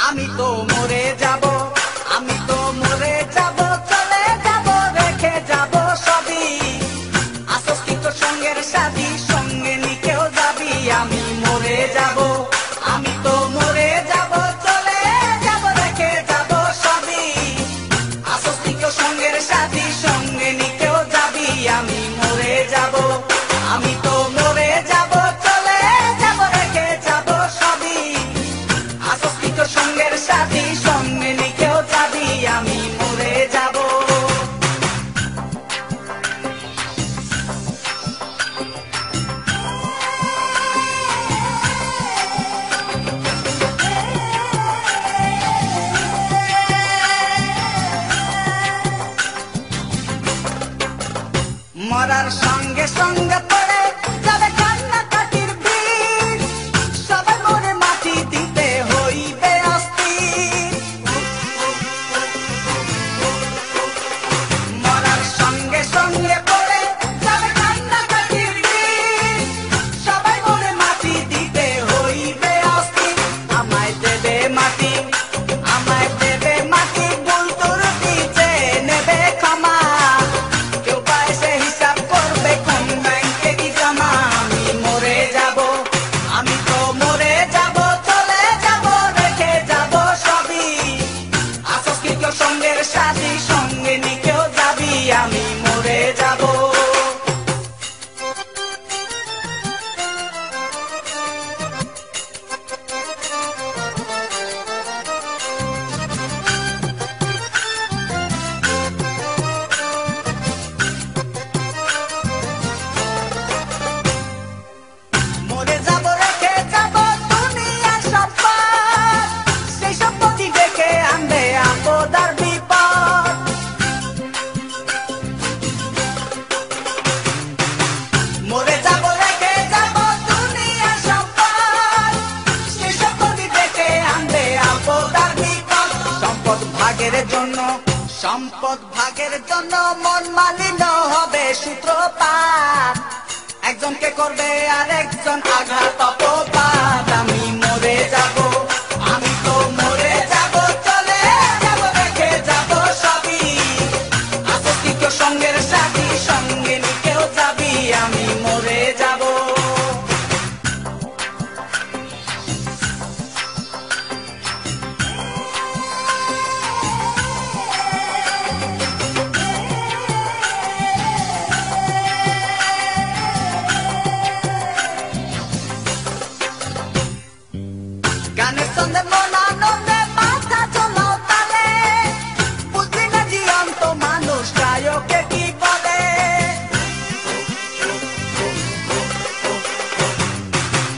আমি তো মরে যাব, আমি তো মরে যাব, চলে যাব, রেখে যাব সবই। আসস কি তোর সঙ্গের সাথী, সঙ্গে নিকেও যাবি। আমি মরে যাব, আমি তো মরে যাব, চলে যাব, রেখে যাব সবই। আসস কি তোর সঙ্গের সাথী, সঙ্গে নিকেও যাবি। আমি মরে যাব, আমি তো মরে যাব, চলে যাব, রেখে যাব সবই। আসস কি তোর সঙ্গের সাথী, সঙ্গে নিকেও যাবি। আমি মরে যাব। মরার সঙ্গে সঙ্গে পড়ে যাবে কান্নাকাটির ভিড়, সবাই মরে মাটি দিতে হইবে অস্থির। মরার সঙ্গে সঙ্গে পড়ে যাবে কান্নাকাটির ভিড়, সবাই মরে মাটি দিতে হইবে অস্থির। আমায় দেবে মাটি, আমায় দেবে মাটি, ভুল তোর দিতে নেবে ক্ষমা। কেউ বা এসে হিসাব করবে কোন ব্যাংকে কি জমা। আমি মরে যাব, আমি তো মরে যাব, চলে যাব, রেখে যাব সবই। আসস কি কেউ সঙ্গের সাথী, সঙ্গে নিকেও যাবি। আমি মরে যাব। মরে যাব, রেখে যাব দুনিয়ার সম্পদ, সেই সম্পত্তি দেখে আনবে আপদ আর বিপদ। মরে যাব, রেখে যাব দুনিয়ার সম্পদ, সেই সম্পত্তি দেখে আনবে আপদ আর বিপদ। সম্পদ ভাগের জন্য, সম্পদ ভাগের জন্য মন মালিন্য হবে সূত্রপাত। একজনকে করবে আর একজন আঘাত অপবাদ। আমি মরে যাব, আমি তো মরে যাব, চলে যাব, রেখে যাব সবই। আসস কি কেউ সঙ্গের সাথী, সঙ্গে নিকেও যাবি। আমি মরে যাব। গানের ছন্দে মন আনন্দে মাথা চলাও তালে, বুঝলি না জীবন্ত মানুষ গায়কে কি বলে।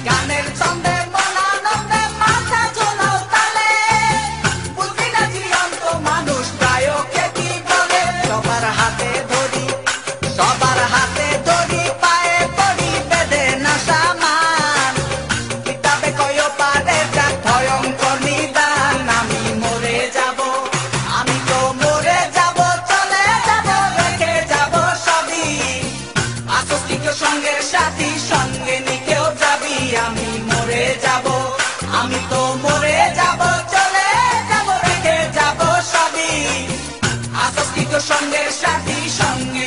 গানের ছন্দে মন আনন্দে মাথা চলাও তালে, বুঝলি না জীবন্ত মানুষ গায়কে কি বলে। সবার হাতে ধরি, সবার হাতে ধরি, পায়ে পড়ি বেঁধে না সামান। কিতাবে কয় পারে যাক ভয়ঙ্কর নিদান। আমি মরে যাব, আমি তো মরে যাব, চলে যাব, রেখে যাব সবই। আসস কি কেউ সঙ্গের সাথী, সঙ্গে নিকেও যাবি। আমি মরে যাব, আমি তো মরে যাব, চলে যাব, রেখে যাব সবই। আসস কি কেউ সঙ্গের সাথী, সঙ্গে